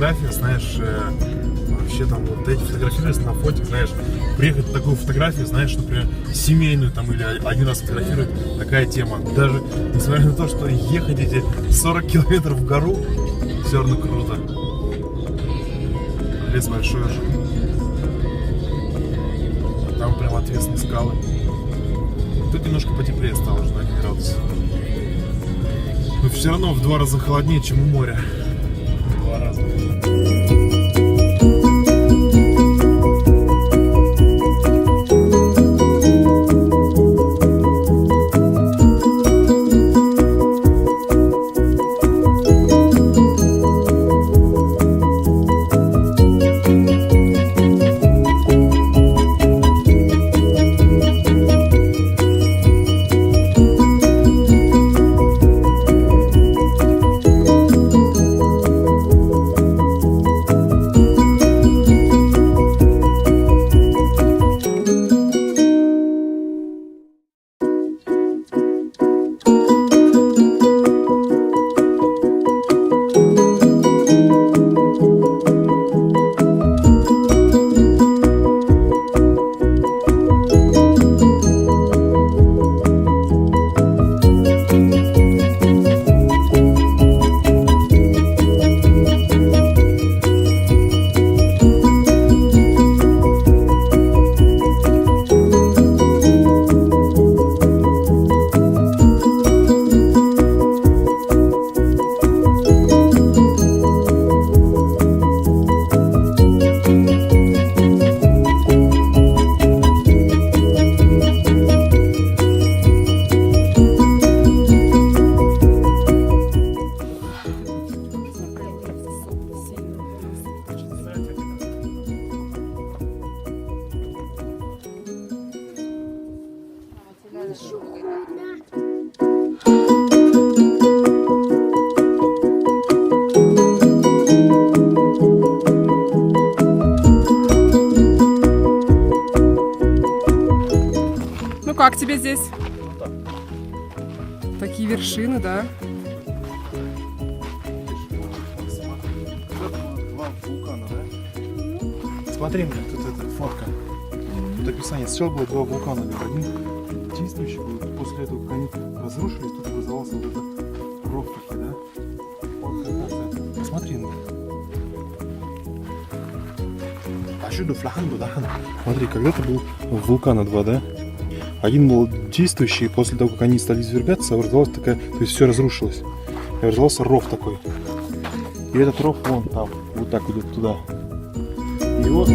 фотография, знаешь, вообще там вот эти фотографировались на фото, знаешь, приехать на такую фотографию, знаешь, например, семейную там или один раз фотографировать, такая тема. Даже несмотря на то, что ехать эти 40 километров в гору, все равно круто. Лес большой же. А там прям отвесные скалы. Тут немножко потеплее стало уже на 1 градус. Но все равно в 2 раза холоднее, чем у моря. В 2 раза. Ну как тебе здесь? Такие вершины, да? Смотри, тут эта фотка. Тут описание. Сначала было 2 вулкана. Один действующий был. После этого, как они разрушились, тут образовался вот этот ров такой, да? Вот как раз. Посмотри. Смотри, когда-то был вулкана 2, да? Один был действующий, после того, как они стали извергаться, образовалась такая, то есть все разрушилось. И образовался ров такой. И этот ров вон там, вот так идет туда. И вот.